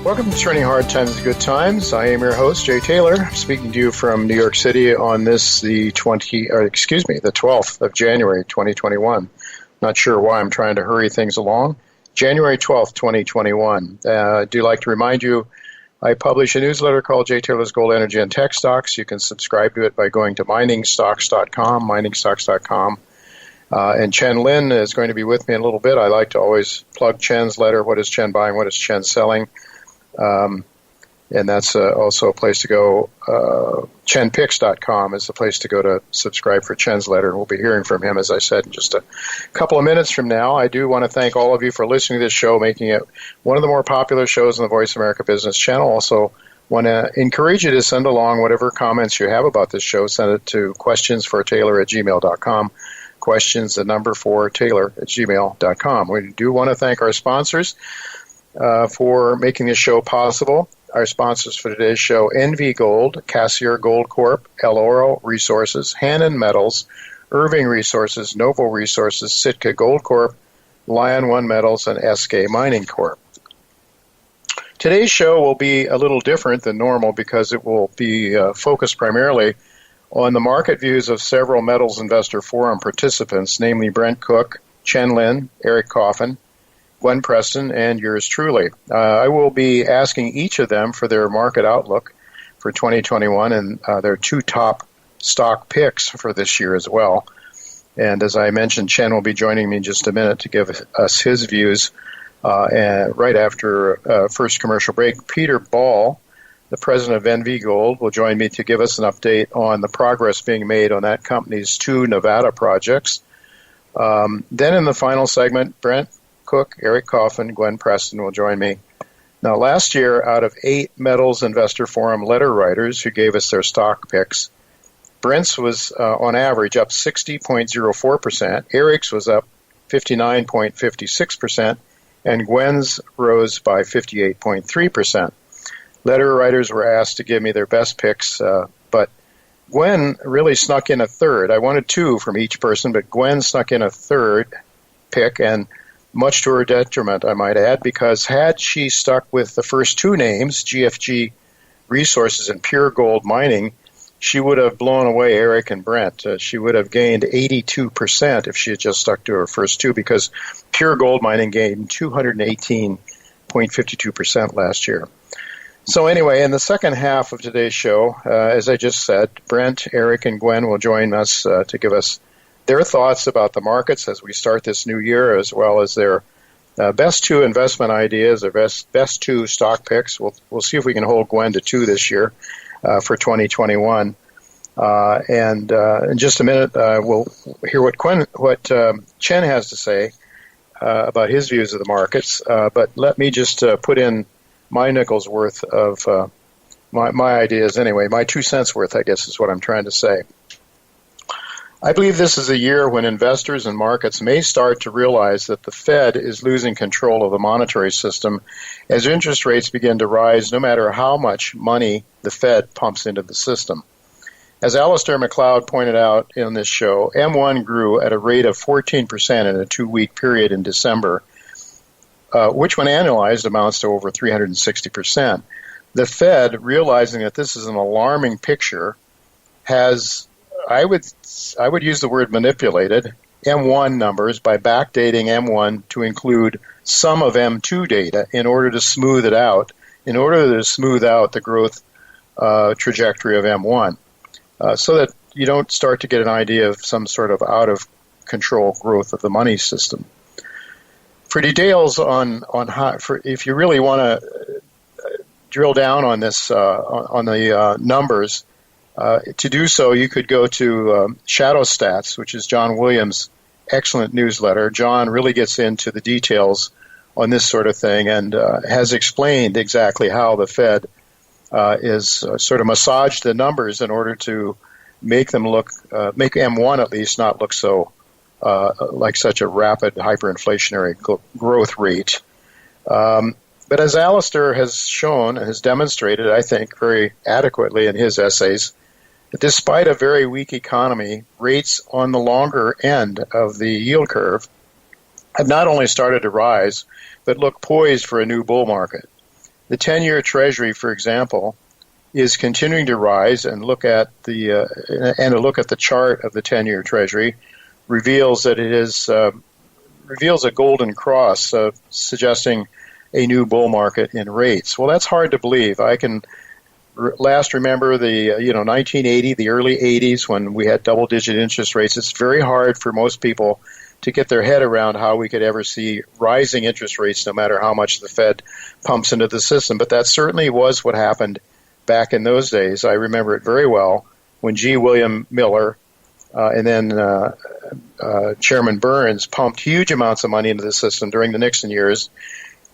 Welcome to Turning Hard Times to Good Times. I am your host, Jay Taylor, speaking to you from New York City on this, the 12th of January, 2021. Not sure why I'm trying to hurry things along. January 12th, 2021. I do like to remind you, I publish a newsletter called Jay Taylor's Gold, Energy, and Tech Stocks. You can subscribe to it by going to miningstocks.com. And Chen Lin is going to be with me in a little bit. I like to always plug Chen's letter. What is Chen buying? What is Chen selling? And that's also a place to go. ChenPicks.com is the place to go to subscribe for Chen's letter. We'll be hearing from him, as I said, in just a couple of minutes from now. I do want to thank all of you for listening to this show, making it one of the more popular shows on the Voice America Business Channel. Also want to encourage you to send along whatever comments you have about this show. Send it to questionsfortaylor@gmail.com. Questions, the number for Taylor@gmail.com. We do want to thank our sponsors for making this show possible. Our sponsors for today's show: NV Gold, Cassier Gold Corp, El Oro Resources, Hannon Metals, Irving Resources, Novo Resources, Sitka Gold Corp, Lion One Metals, and SK Mining Corp. Today's show will be a little different than normal because it will be focused primarily on the market views of several Metals Investor Forum participants, namely Brent Cook, Chen Lin, Eric Coffin, Gwen Preston, and yours truly. I will be asking each of them for their market outlook for 2021 and their two top stock picks for this year as well. And as I mentioned, Chen will be joining me in just a minute to give us his views. And right after first commercial break, Peter Ball, the president of NV Gold, will join me to give us an update on the progress being made on that company's two Nevada projects. Then in the final segment, Brent Cook, Eric Coffin, Gwen Preston will join me. Now, last year, out of 8 Metals Investor Forum letter writers who gave us their stock picks, Brent's was on average up 60.04%, Eric's was up 59.56%, and Gwen's rose by 58.3%. Letter writers were asked to give me their best picks, but Gwen really snuck in a third. I wanted 2 from each person, but Gwen snuck in a third pick, and much to her detriment, I might add, because had she stuck with the first 2 names, GFG Resources and Pure Gold Mining, she would have blown away Eric and Brent. She would have gained 82% if she had just stuck to her first 2, because Pure Gold Mining gained 218.52% last year. So anyway, in the second half of today's show, as I just said, Brent, Eric, and Gwen will join us to give us their thoughts about the markets as we start this new year, as well as their best 2 investment ideas, their best 2 stock picks. We'll see if we can hold Gwen to 2 this year for 2021. And in just a minute, we'll hear what Chen has to say about his views of the markets. But let me just put in my nickel's worth of my ideas anyway. My 2 cents worth, I guess, is what I'm trying to say. I believe this is a year when investors and markets may start to realize that the Fed is losing control of the monetary system as interest rates begin to rise, no matter how much money the Fed pumps into the system. As Alistair McLeod pointed out in this show, M1 grew at a rate of 14% in a 2-week period in December, which when annualized amounts to over 360%. The Fed, realizing that this is an alarming picture, has, I would use the word manipulated, M1 numbers by backdating M1 to include some of M2 data in order to smooth it out, in order to smooth out the growth trajectory of M1, so that you don't start to get an idea of some sort of out-of-control growth of the money system. For details on how, if you really want to drill down on this, on the numbers, to do so, you could go to Shadow Stats, which is John Williams' excellent newsletter. John really gets into the details on this sort of thing and has explained exactly how the Fed is sort of massaged the numbers in order to make them look, make M1 at least not look so like such a rapid hyperinflationary growth rate. But as Alistair has shown and has demonstrated, I think, very adequately in his essays, that despite a very weak economy, rates on the longer end of the yield curve have not only started to rise, but look poised for a new bull market. The 10-year Treasury, for example, is continuing to rise, and look at the chart of the 10-year Treasury reveals that it is reveals a golden cross, suggesting a new bull market in rates. Well, that's hard to believe. I can remember the 1980, the early 80s, when we had double-digit interest rates. It's very hard for most people to get their head around how we could ever see rising interest rates, no matter how much the Fed pumps into the system. But that certainly was what happened back in those days. I remember it very well when G. William Miller and then Chairman Burns pumped huge amounts of money into the system during the Nixon years,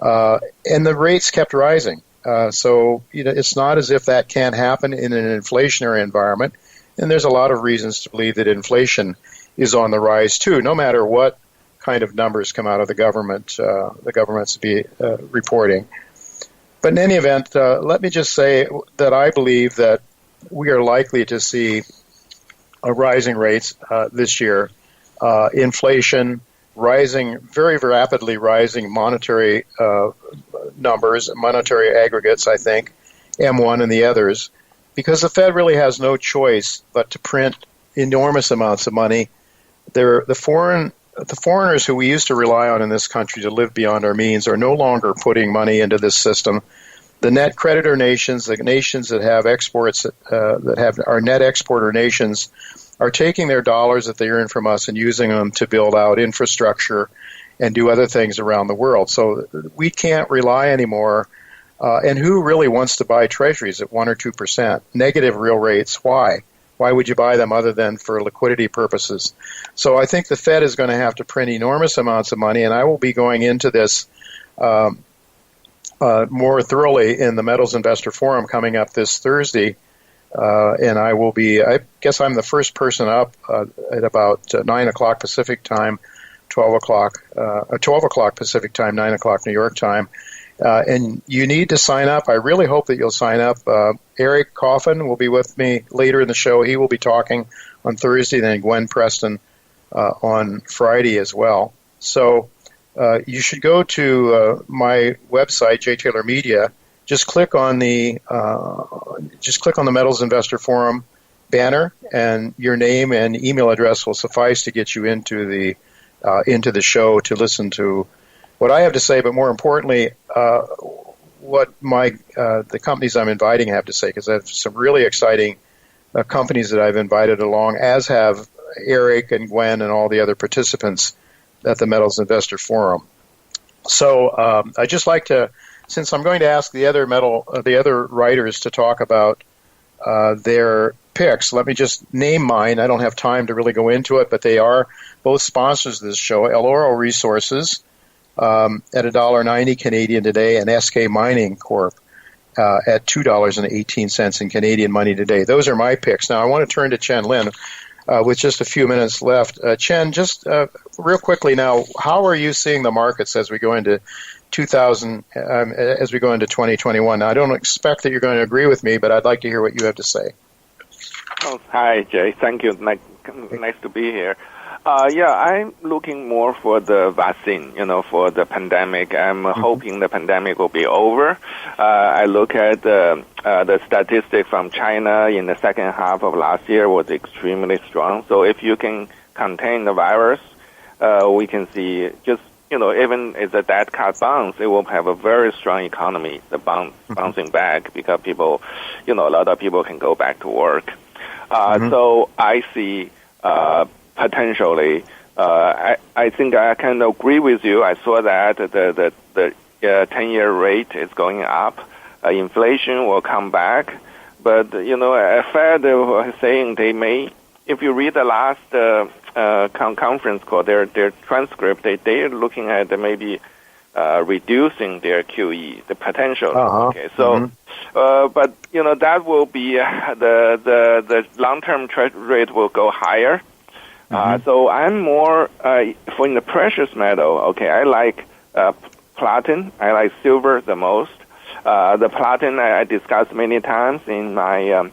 and the rates kept rising. So it's not as if that can't happen in an inflationary environment, and there's a lot of reasons to believe that inflation is on the rise too, no matter what kind of numbers come out of the government's reporting. But in any event, let me just say that I believe that we are likely to see rising rates this year, inflation, rising, very rapidly rising monetary numbers, monetary aggregates, I think, M1 and the others, because the Fed really has no choice but to print enormous amounts of money. The foreigners who we used to rely on in this country to live beyond our means are no longer putting money into this system. The net creditor nations, the nations that have exports, our net exporter nations, are taking their dollars that they earn from us and using them to build out infrastructure and do other things around the world. So we can't rely anymore. And who really wants to buy treasuries at 1 or 2%? Negative real rates. Why? Why would you buy them other than for liquidity purposes? So I think the Fed is going to have to print enormous amounts of money, and I will be going into this more thoroughly in the Metals Investor Forum coming up this Thursday. And I guess I'm the first person up at about 9 o'clock Pacific time, 12 o'clock Pacific time, 9 o'clock New York time. And you need to sign up. I really hope that you'll sign up. Eric Coffin will be with me later in the show. He will be talking on Thursday, then Gwen Preston on Friday as well. So you should go to my website, J. Taylor Media. Just click on the Metals Investor Forum banner, and your name and email address will suffice to get you into the show to listen to what I have to say, but more importantly, what the companies I'm inviting have to say, because I have some really exciting companies that I've invited along, as have Eric and Gwen and all the other participants at the Metals Investor Forum. So I'd just like to, since I'm going to ask the other writers to talk about their picks, let me just name mine. I don't have time to really go into it, but they are both sponsors of this show: El Oro Resources at $1.90 Canadian today, and SK Mining Corp at $2.18 in Canadian money today. Those are my picks. Now I want to turn to Chen Lin with just a few minutes left. Chen, just real quickly now, how are you seeing the markets as we go into 2021? Now, I don't expect that you're going to agree with me, but I'd like to hear what you have to say. Oh, hi, Jay. Thank you. Nice to be here. I'm looking more for the vaccine, for the pandemic. I'm hoping the pandemic will be over. I look at the statistics from China in the second half of last year was extremely strong. So if you can contain the virus, we can see just, even if the debt cut bounce, it will have a very strong economy, the bouncing back, because people, a lot of people can go back to work. So I see potentially, I think I can agree with you. I saw that the 10-year rate is going up. Inflation will come back. But, Fed was saying they may, if you read the last conference call, their transcript, they're looking at maybe reducing their QE, the potential. Okay, so, but, that will be, the long-term rate will go higher. So I'm more for in the precious metal. Okay, I like platinum. I like silver the most. The platinum I discussed many times in my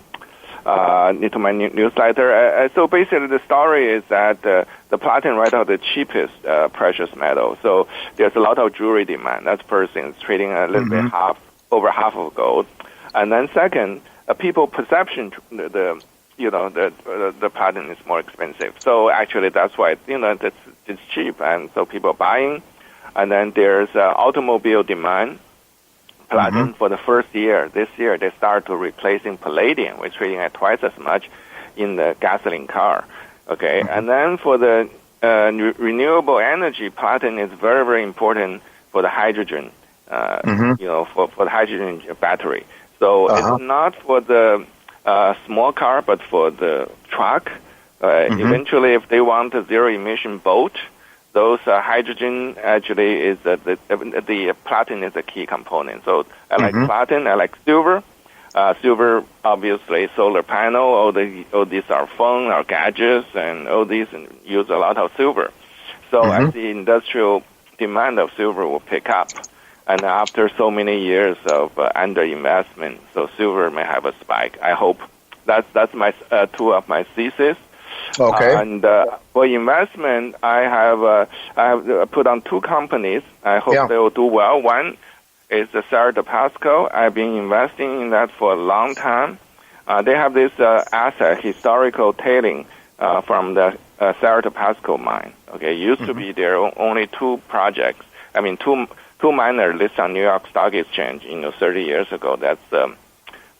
newsletter. So basically, the story is that the platinum right now the cheapest precious metal. So there's a lot of jewelry demand. That's first thing. It's trading a little bit half over half of gold. And then second, people perception the platinum is more expensive. So actually that's why it's cheap, and so people buying. And then there's automobile demand. Platinum for the first year, this year, they start to replacing palladium, which is trading at twice as much in the gasoline car. Okay, and then for the renewable energy, platinum is very, very important for the hydrogen, for the hydrogen battery. So it's not for the small car, but for the truck. Eventually, if they want a zero-emission boat, those hydrogen actually is the platinum is a key component. So I like platinum, I like silver. Silver, obviously, solar panel, all these are phone, our gadgets, and all these use a lot of silver. So as the industrial demand of silver will pick up, and after so many years of underinvestment, so silver may have a spike. I hope that's my two of my thesis. Okay. And for investment, I have put on two companies. I hope they will do well. One is the Cerro de Pasco. I've been investing in that for a long time. They have this asset, historical tailing from the Cerro de Pasco mine. Okay, used to be there only two projects. I mean, two miners listed on New York Stock Exchange, 30 years ago. That's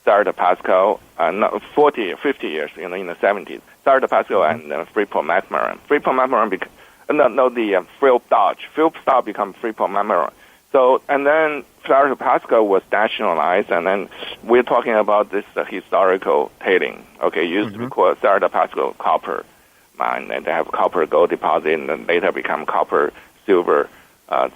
Cerro de Pasco, 50 years, in the 70s. Cerro de Pasco and Freeport-McMoRan. Freeport-McMoRan the Philip Dodge. Philip Dodge become Freeport-McMoRan. So, and then Cerro de Pasco was nationalized, and then we're talking about this historical tailing. Okay, used to be called Cerro de Pasco copper mine, and they have copper gold deposit, and then later become copper, silver,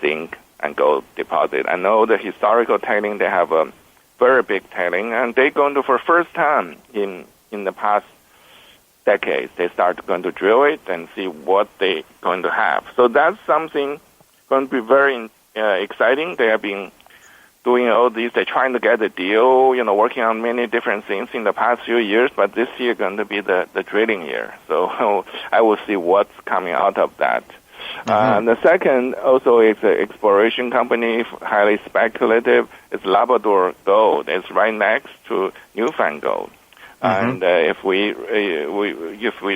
zinc, and gold deposit. I know the historical tailing, they have a very big tailing, and they're going to, for first time in the past decades, they start going to drill it and see what they're going to have. So that's something going to be very exciting. They have been doing all these. They're trying to get a deal, working on many different things in the past few years, but this year going to be the drilling year. So I will see what's coming out of that. And the second also is an exploration company, highly speculative. It's Labrador Gold. It's right next to Newfound Gold. And if we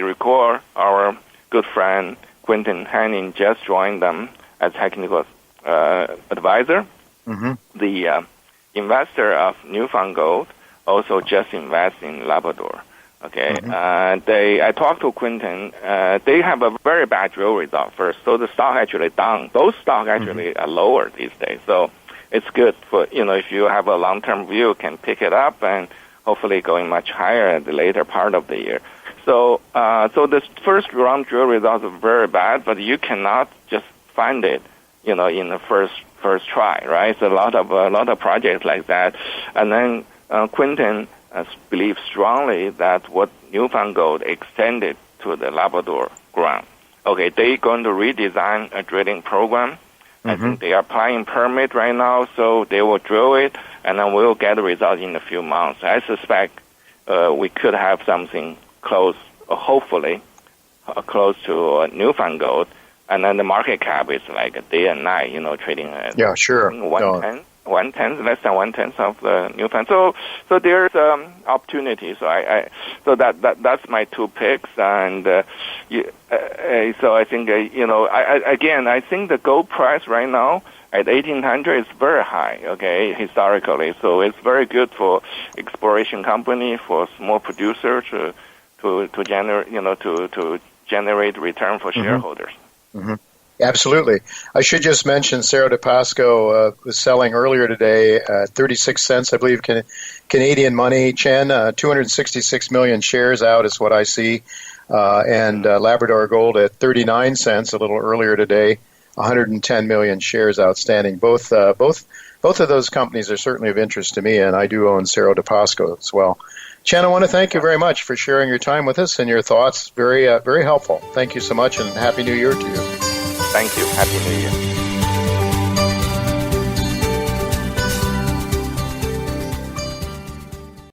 recall, our good friend Quentin Henning just joined them as technical advisor. The investor of Newfound Gold also just invested in Labrador. Okay, I talked to Quentin. They have a very bad drill result first, so the stock actually down. Those stocks actually are lower these days. So it's good for if you have a long-term view, can pick it up and hopefully going much higher at the later part of the year. So this first round drill results are very bad, but you cannot just find it, in the first try, right? So a lot of projects like that, and then Quentin believes strongly that what Newfound Gold extended to the Labrador ground. Okay, they're going to redesign a drilling program. I think they are applying permit right now, so they will drill it, and then we'll get the result in a few months. I suspect we could have something close, hopefully, close to Newfound Gold, and then the market cap is like a day and night, trading at 1/10, less than 1/10 of the Newfound. So there's opportunity. So that's my two picks, and so I think I think the gold price right now at 1,800 is very high. Okay, historically, so it's very good for exploration company, for small producers to generate to generate return for shareholders. Absolutely. I should just mention Cerro de Pasco was selling earlier today 36 cents, I believe, Canadian money. Chen, 266 million shares out is what I see. And Labrador Gold at 39 cents a little earlier today, 110 million shares outstanding. Both of those companies are certainly of interest to me, and I do own Cerro de Pasco as well. Chen, I want to thank you very much for sharing your time with us and your thoughts. Very, very helpful. Thank you so much, and Happy New Year to you. Thank you. Happy New Year.